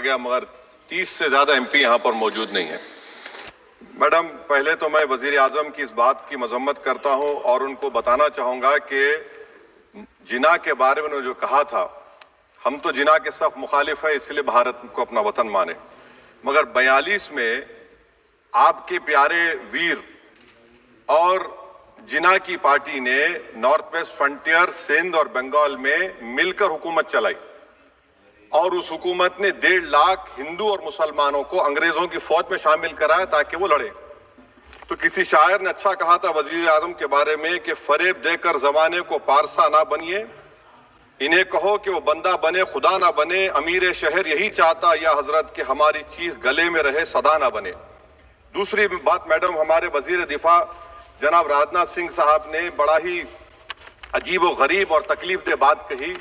گیا مگر 30 سے زیادہ ایم پی یہاں پر موجود نہیں ہیں۔ میڈم، پہلے تو میں وزیر اعظم کی اس بات کی مذمت کرتا ہوں اور ان کو بتانا چاہوں گا کہ جناح کے بارے میں انہوں نے جو کہا تھا، ہم تو جناح کے سخت مخالف ہیں، اس لیے بھارت کو اپنا وطن مانے، مگر 42 میں آپ کے پیارے ویر اور جناح کی پارٹی نے نارتھ ویسٹ فرنٹیئر، سندھ اور بنگال میں مل کر حکومت چلائی اور اس حکومت نے 1.5 لاکھ ہندو اور مسلمانوں کو انگریزوں کی فوج میں شامل کرایا تاکہ وہ لڑیں۔ تو کسی شاعر نے اچھا کہا تھا وزیر اعظم کے بارے میں کہ فریب دے کر زمانے کو پارسا نہ بنیے، انہیں کہو کہ وہ بندہ بنے خدا نہ بنے، امیر شہر یہی چاہتا یا حضرت کہ ہماری چیخ گلے میں رہے صدا نہ بنے۔ دوسری بات میڈم، ہمارے وزیر دفاع جناب راجناتھ سنگھ صاحب نے بڑا ہی عجیب و غریب اور تکلیف دہ بات کہی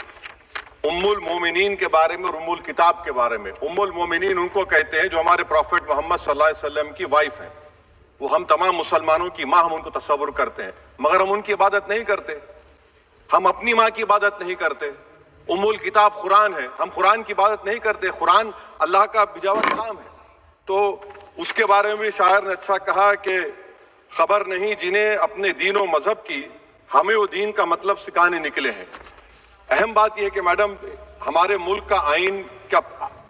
ام المومنین کے بارے میں اور ام الکتاب کے بارے میں۔ ام المومنین ان کو کہتے ہیں جو ہمارے پروفٹ محمد صلی اللہ علیہ وسلم کی وائف ہیں، وہ ہم تمام مسلمانوں کی ماں، ہم ان کو تصور کرتے ہیں، مگر ہم ان کی عبادت نہیں کرتے، ہم اپنی ماں کی عبادت نہیں کرتے۔ ام الکتاب قرآن ہے، ہم قرآن کی عبادت نہیں کرتے، قرآن اللہ کا بھیجا ہوا کلام ہے۔ تو اس کے بارے میں شاعر نے اچھا کہا کہ خبر نہیں جنہیں اپنے دین و مذہب کی، ہمیں وہ دین کا مطلب سکھانے نکلے ہیں۔ اہم بات یہ ہے کہ میڈم، ہمارے ملک کا آئین کا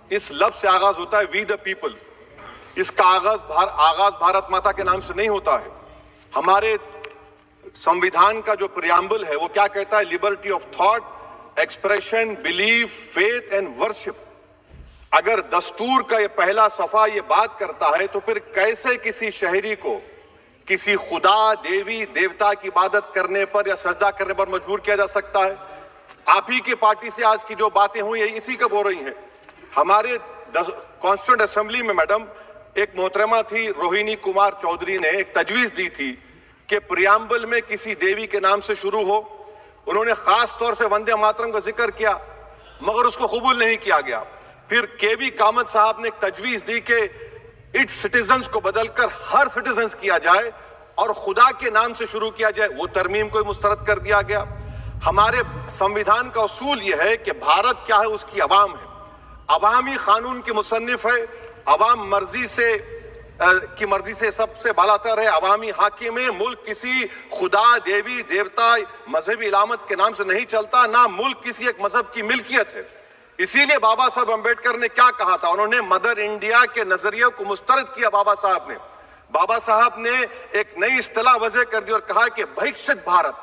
اس لفظ سے آغاز ہوتا ہے وی دا پیپل، اس کا آغاز بھارت ماتا کے نام سے نہیں ہوتا ہے۔ ہمارے سمویدھان کا جو پریامبل ہے وہ کیا کہتا ہے؟ Liberty of thought, expression, belief, faith and worship. اگر دستور کا یہ پہلا صفحہ یہ بات کرتا ہے تو پھر کیسے کسی شہری کو کسی خدا، دیوی، دیوتا کی عبادت کرنے پر یا سجدہ کرنے پر مجبور کیا جا سکتا ہے؟ آپ ہی کی پارٹی سے آج کی جو باتیں ہوئی ہیں اسی کا بول رہی ہیں۔ ہمارے کانسٹیٹیوئنٹ اسمبلی میں میڈم ایک محترمہ تھی روہینی کمار چودھری نے ایک تجویز دی تھی کہ پریامبل میں کسی دیوی کے نام سے شروع ہو۔ انہوں نے خاص طور سے وندے ماترم کا ذکر کیا مگر اس کو قبول نہیں کیا گیا۔ پھر کے وی کامت صاحب نے ایک تجویز دی کہ اٹس سٹیزنز کو بدل کر ہر سٹیزنز کیا جائے اور خدا کے نام سے شروع کیا جائے، وہ ترمیم کو مسترد کر دیا گیا۔ ہمارے سمویدھان کا اصول یہ ہے کہ بھارت کیا ہے؟ اس کی عوام ہے، عوامی قانون کی مصنف ہے، عوام کی مرضی سے سب سے بالاتر ہے، عوامی حاکم ہے۔ ملک کسی خدا، دیوی، دیوتا، مذہبی علامت کے نام سے نہیں چلتا، نہ ملک کسی ایک مذہب کی ملکیت ہے۔ اسی لیے بابا صاحب امبیڈکر نے کیا کہا تھا؟ انہوں نے مدر انڈیا کے نظریے کو مسترد کیا۔ بابا صاحب نے ایک نئی اصطلاح وضع کر دی اور کہا کہ بھکشت بھارت،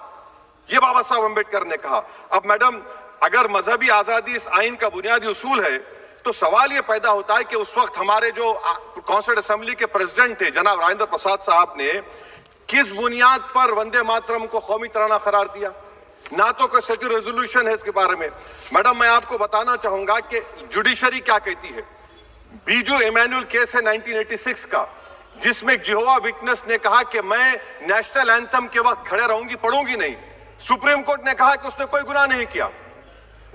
یہ بابا صاحب امبیڈکر نے کہا۔ اب میڈم، اگر مذہبی آزادی اس آئین کا بنیادی اصول ہے تو سوال یہ پیدا ہوتا ہے کہ اس وقت ہمارے جو کانسٹیٹیوئنٹ اسمبلی کے پریزیڈنٹ تھے جناب راجندر پرساد صاحب نے کس بنیاد پر وندے ماترم کو قومی ترانہ قرار دیا؟ نہ تو کوئی سیکولر ریزولوشن ہے اس کے بارے میں۔ میڈم، میں آپ کو بتانا چاہوں گا کہ جوڈیشری کیا کہتی ہے۔ بیجو ایمینول کیس ہے 1986 کا، جس میں جیہوا وٹنس نے کہا کہ میں نیشنل اینتھم کے وقت کھڑے رہوں گی، پڑھوں گی نہیں۔ سپریم کورٹ نے کہا کہ اس نے کوئی گناہ نہیں کیا۔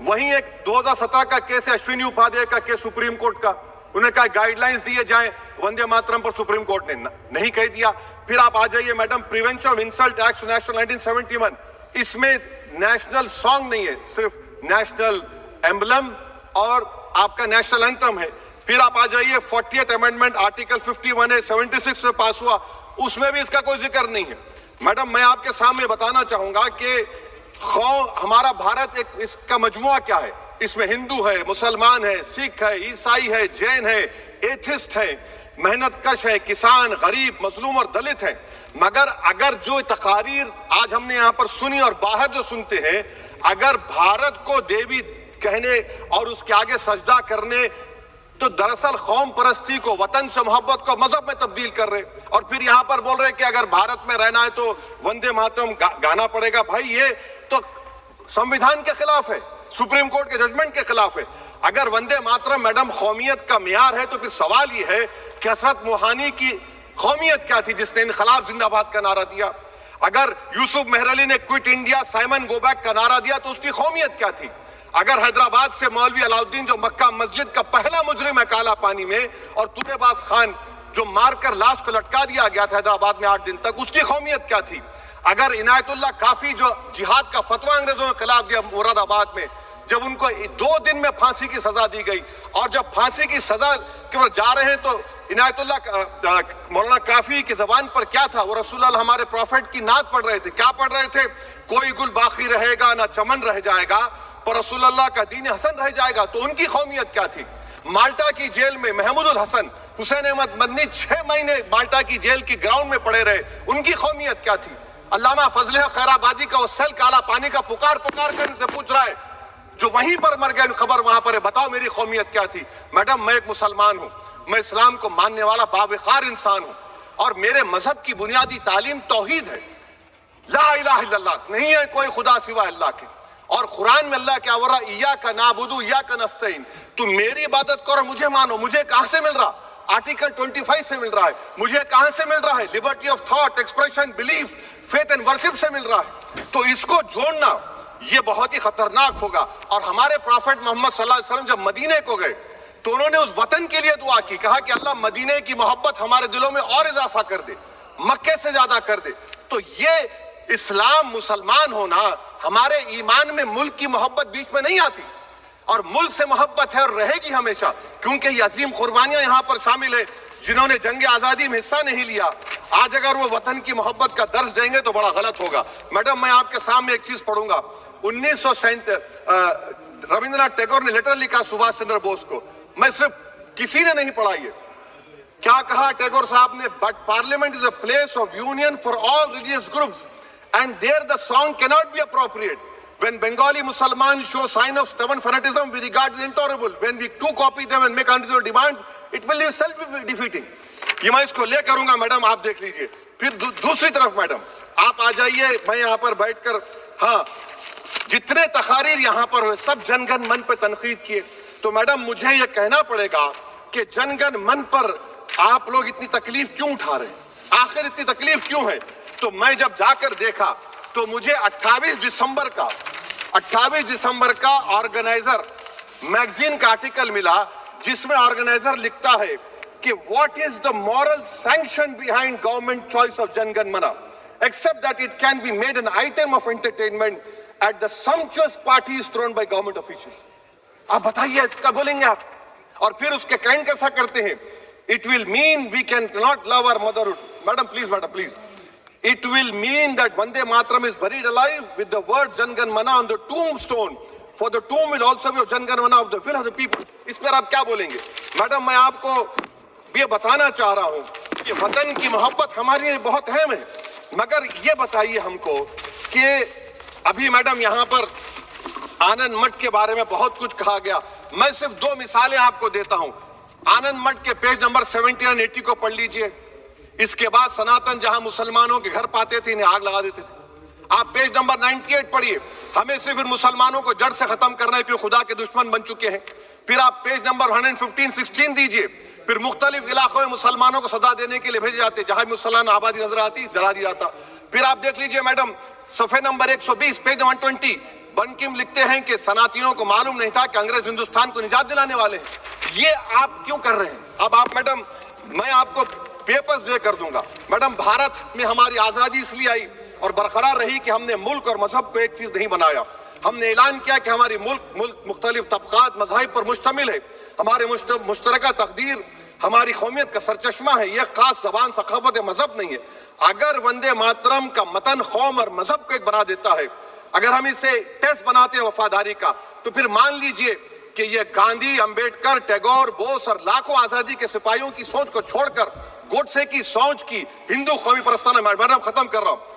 وہیں ایک 2017 کا کیس ہے اشونی اپادھیائے کا کیس سپریم کورٹ کا، انہوں نے کہا گائیڈ لائنز دیے جائیں وندے ماترم پر، سپریم کورٹ نے نہیں کہہ دیا۔ پھر آپ آ جائیے madam, prevention of insult act national 1971، اس میں نیشنل سانگ نہیں ہے، صرف نیشنل ایمبلم اور آپ کا نیشنل اینتھم ہے۔ پھر آپ آ جائیے 40th امینڈمنٹ آرٹیکل 51 ہے 76 میں پاس ہوا، اس میں بھی اس کا کوئی ذکر نہیں ہے۔ میڈم، میں آپ کے سامنے بتانا چاہوں گا کہ ہمارا بھارت ایک اس کا مجموعہ کیا ہے، اس میں ہندو ہے، مسلمان ہے، سکھ ہے، عیسائی ہے، جین ہے، ایتھسٹ ہے، محنت کش ہے، کسان، غریب، مظلوم اور دلت ہیں۔ مگر اگر جو تقاریر آج ہم نے یہاں پر سنی اور باہر جو سنتے ہیں، اگر بھارت کو دیوی کہنے اور اس کے آگے سجدہ کرنے تو دراصل قوم پرستی کو، وطن سے محبت کو مذہب میں تبدیل کر رہے، اور پھر یہاں پر بول رہے کہ اگر بھارت میں رہنا ہے تو وندے ماترم گانا پڑے گا۔ بھائی، یہ تو سمویدھان کے خلاف ہے، سپریم کورٹ کے ججمنٹ کے خلاف ہے۔ اگر وندے ماترم میڈم قومیت کا معیار ہے تو پھر سوال یہ ہے کہ حضرت موہانی کی قومیت کیا تھی جس نے انقلاب زندہ باد کا نعرہ دیا؟ اگر یوسف مہر علی نے quit India, Simon go back کا نعرہ دیا تو اس کی قومیت کیا تھی؟ اگر حیدرآباد سے مولوی علاؤالدین جو مکہ مسجد کا پہلا مجرم ہے کالا پانی میں، اور طوطے باز خان جو مار کر لاش کو لٹکا دیا گیا تھا حیدرآباد میں 8 دن تک، اس کی قومیت کیا تھی؟ اگر عنایت اللہ کافی جو جہاد کا فتویٰ انگریزوں کے خلاف دیا مراد آباد میں، جب ان کو 2 دن میں پھانسی کی سزا دی گئی، اور جب پھانسی کی سزا کے بعد جا رہے ہیں تو عنایت اللہ مولانا کافی کی زبان پر کیا تھا؟ وہ رسول اللہ ہمارے پروفٹ کی نعت پڑھ رہے تھے. کیا پڑھ رہے تھے؟ کوئی گل باقی رہے گا نہ چمن رہ جائے گا، پر رسول اللہ کا دین حسن رہ جائے گا. تو ان کی قومیت کیا تھی؟ مالٹا کی جیل میں محمود الحسن، حسین احمد مدنی 6 مہینے مالٹا کی جیل کی گراؤنڈ میں پڑے رہے. ان کی قومیت کیا تھی؟ علامہ فضل حق خیر آبادی کا وہ سیل کالا پانی کا پکار کر ان سے پوچھ رہا ہے جو وہیں پر مر گئے، خبر وہاں پر ہے، بتاؤ میری قومیت کیا تھی؟ میڈم میں ایک مسلمان ہوں، میں اسلام کو ماننے والا باوقار انسان ہوں، اور میرے مذہب کی بنیادی تعلیم توحید ہے. لا الہ الا اللہ، نہیں ہے کوئی خدا سوائے اللہ کے. اور قرآن میں اللہ کیا بول رہا؟ ایاک نعبد و ایاک نستعین، تم میری عبادت کرو، مجھے مانو. مجھے کہاں سے مل رہا؟ آرٹیکل 25 سے مل رہا ہے. مجھے کہاں سے مل رہا ہے؟ Liberty of thought, expression, belief, faith and worship سے مل رہا ہے. تو اس کو جوڑنا یہ بہت ہی خطرناک ہوگا. اور ہمارے پروفٹ محمد صلی اللہ علیہ وسلم جب مدینے کو گئے تو انہوں نے اس وطن کے لیے دعا کی، کہا کہ اللہ مدینے کی محبت ہمارے دلوں میں اور اضافہ کر دے، مکے سے زیادہ کر دے. تو یہ اسلام مسلمان ہونا، ہمارے ایمان میں ملک کی محبت بیچ میں نہیں آتی، اور ملک سے محبت ہے اور رہے گی ہمیشہ، کیونکہ یہ عظیم قربانیاں یہاں پر شامل ہے جنہوں نے جنگ آزادی میں حصہ نہیں لیا. آج اگر وہ وطن کی محبت کا درس دیں گے تو بڑا غلط ہوگا. میڈم میں آپ کے سامنے ایک چیز پڑھوں گا. 1937 رابندر ناتھ ٹیگور نے لیٹر لکھا سبھاش چندر بوس کو. میں صرف کسی نے نہیں پڑھا. یہ کیا کہا ٹیگور صاحب نے؟ But parliament is a place of union for all religious groups and their the song cannot be appropriate. When Bengali Muslims show sign of stubborn fanatism, we regard it as intolerable. When we too copy them and make unreasonable demands, it will be self-defeating. یہ میں اس کو لے کروں گا. Madam آپ دیکھ لیجئے. پھر دوسری طرف میڈم آپ آ جائیے. میں یہاں پر بیٹھ کر جتنے تقاریر یہاں پر ہوئے سب جن گن من پہ تنقید کیے. تو میڈم مجھے یہ کہنا پڑے گا کہ جن گن من پر آپ لوگ اتنی تکلیف کیوں اٹھا رہے ہیں؟ آخر اتنی تکلیف کیوں ہے؟ تو میں جب جا کر دیکھا تو مجھے 28 دسمبر کا آرگنائزر میگزین کا آرٹیکل ملا جس میں آرگنائزر لکھتا ہے کہ what is the moral sanction behind government choice of Jan Gan Mana except that it can be made an item of entertainment at the sumptuous parties thrown by government officials. آپ بتائیے اس کا بولیں گے آپ؟ اور پھر اس کے کائنڈ کیسا کرتے ہیں؟ It will mean we cannot love our motherhood. Madam, please. It will mean that Vande Mataram is buried alive with the word Jan Gan Mana on the tombstone. For the tomb will also be of Jan Gan Mana of the will of the people. اس پر آپ کیا بولیں گے؟ Madam میں آپ کو یہ بتانا چاہ رہا ہوں کہ وطن کی محبت ہمارے لیے بہت اہم ہے. مگر یہ بتائیے ہم کو کہ ابھی میڈم یہاں پر آنند مٹھ کے بارے میں بہت کچھ کہا گیا. میں صرف 2 مثالیں آپ کو دیتا ہوں. آنند مٹھ کے پیج نمبر 70 اور 80 کو پڑھ لیجئے. اس کے بعد سناتن جہاں مسلمانوں کے گھر پاتے تھے انہیں آگ لگا دیتے تھے. آپ پیج نمبر 98 پڑھیے. ہمیں صرف ان مسلمانوں کو جڑ سے ختم کرنا ہے کیونکہ خدا کے دشمن بن چکے ہیں. پھر آپ پیج نمبر 115-16 دیجئے. پھر مختلف علاقوں میں مسلمانوں کو سزا دینے کے لیے بھیجے جاتے، جہاں مسلمان آبادی نظر آتی جلا دیا جاتا. پھر آپ دیکھ لیجئے میڈم صفحے نمبر 120 پیج 120 بنکم لکھتے ہیں کہ صنعتیوں کو معلوم نہیں تھا کہ انگریز ہندوستان کو نجات دلانے والے ہیں. یہ آپ کیوں کر رہے ہیں؟ اب آپ میڈم میں آپ کو پیپرز دے کر دوں گا. میڈم بھارت میں ہماری آزادی اس لیے آئی اور برقرار رہی کہ ہم نے ملک اور مذہب کو ایک چیز نہیں بنایا. ہم نے اعلان کیا کہ ہماری ملک مختلف طبقات مذاہب پر مشتمل ہے. ہمارے مشترکہ تقدیر ہماری قومیت کا سرچشمہ ہے. یہ خاص زبان ثقافت مذہب نہیں ہے. اگر وندے ماترم کا متن قوم اور مذہب کو ایک بنا دیتا ہے، اگر ہم اسے ٹیسٹ بناتے ہیں وفاداری کا، تو پھر مان لیجئے کہ یہ گاندھی، امبیڈکر، ٹیگور، بوس اور لاکھوں آزادی کے سپاہیوں کی سوچ کو چھوڑ کر گوڈسے کی سوچ کی ہندو قومی پرستانہ، میڈم ختم کر رہا ہوں،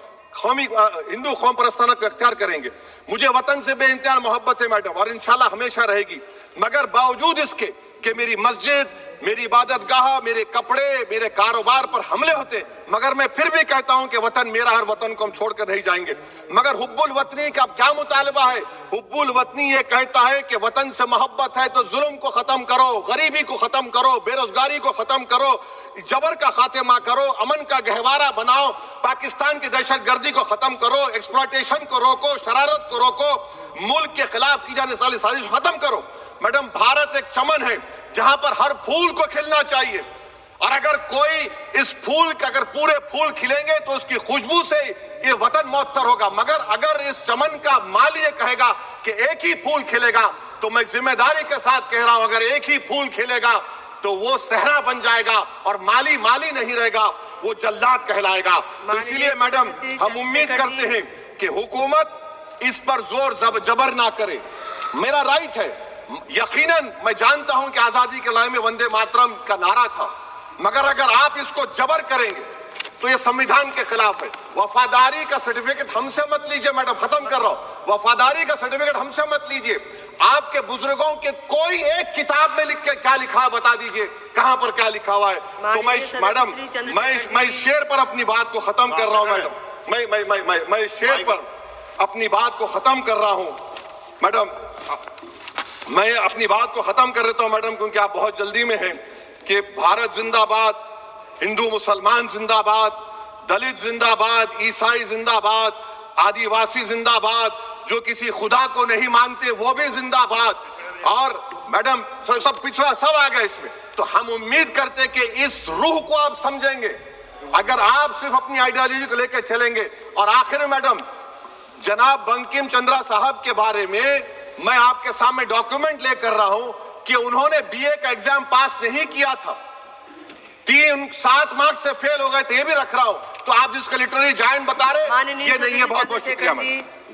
ہندو قوم پرستانہ کو اختیار کریں گے. مجھے وطن سے بے انتہا محبت ہے میڈم، اور انشاءاللہ ہمیشہ رہے گی. مگر باوجود اس کے کہ میری مسجد، میری عبادت گاہ، میرے کپڑے، میرے کاروبار پر حملے ہوتے، مگر میں پھر بھی کہتا ہوں کہ وطن میرا، ہر وطن کو ہم چھوڑ کر نہیں جائیں گے. مگر حب الوطنی کا کیا مطالبہ ہے؟ حب الوطنی یہ کہتا ہے کہ وطن سے محبت ہے تو ظلم کو ختم کرو، غریبی کو ختم کرو، بے روزگاری کو ختم کرو، جبر کا خاتمہ کرو، امن کا گہوارہ بناؤ، پاکستان کی دہشت گردی کو ختم کرو، ایکسپلائٹیشن کو روکو، شرارت کو روکو، ملک کے خلاف کی جانے والی سازش ختم کرو. میڈم بھارت ایک چمن ہے جہاں پر ہر پھول کو کھلنا چاہیے. اور اگر کوئی اس پھول کے اگر پورے پھول کھلیں گے تو اس کی خوشبو سے یہ وطن معطر ہوگا، مگر اگر اس چمن کا مالی یہ کہے گا کہ ایک ہی پھول کھلے گا تو میں ذمہ داری کے ساتھ کہہ رہا ہوں اگر ایک ہی پھول کھلے گا تو وہ صحرا بن جائے گا اور مالی نہیں رہے گا، وہ جلات کہلائے گا۔ تو اسی لیے میڈم ہم امید کرتے ہیں کہ حکومت اس پر زور جبر نہ کرے، میرا رائٹ ہے۔ یقیناً میں جانتا ہوں کہ آزادی کے لڑائی میں وندے ماترم کا نعرہ تھا، مگر اگر آپ اس کو جبر کریں گے تو یہ سمویدھان کے خلاف ہے۔ وفاداری کا سرٹیفکیٹ ہم سے مت لیجئے، میڈم ختم کر رہا ہوں، وفاداری کا سرٹیفکیٹ ہم سے مت لیجئے۔ آپ کے بزرگوں کے کوئی ایک کتاب میں لکھ کے کیا لکھا ہے بتا دیجئے، کہاں پر کیا لکھا ہوا ہے؟ تو میڈم میں اس شعر پر اپنی بات کو ختم کر رہا ہوں میڈم، میں اس شعر پر اپنی بات کو ختم کر رہا ہوں میڈم، میں اپنی بات کو ختم کر دیتا ہوں میڈم، کیونکہ آپ بہت جلدی میں ہیں کہ بھارت زندہ باد، ہندو مسلمان زندہ باد، دلت زندہ باد، عیسائی زندہ باد، آدیواسی زندہ باد، جو کسی خدا کو نہیں مانتے وہ بھی زندہ باد، اور میڈم سب پچھڑا سب آ گیا اس میں۔ تو ہم امید کرتے کہ اس روح کو آپ سمجھیں گے اگر آپ صرف اپنی آئیڈیالوجی کو لے کے چلیں گے۔ اور آخر میں میڈم جناب بنکم چندرا صاحب کے بارے میں آپ کے سامنے ڈاکیومنٹ لے کر رہا ہوں کہ انہوں نے بی اے کا ایگزام پاس نہیں کیا تھا، 7 مارکس سے فیل ہو گئے تھے، یہ بھی رکھ رہا ہوں۔ تو آپ جس کا لٹریری جائنٹ بتا رہے یہ نہیں ہے۔ بہت بہت شکریہ۔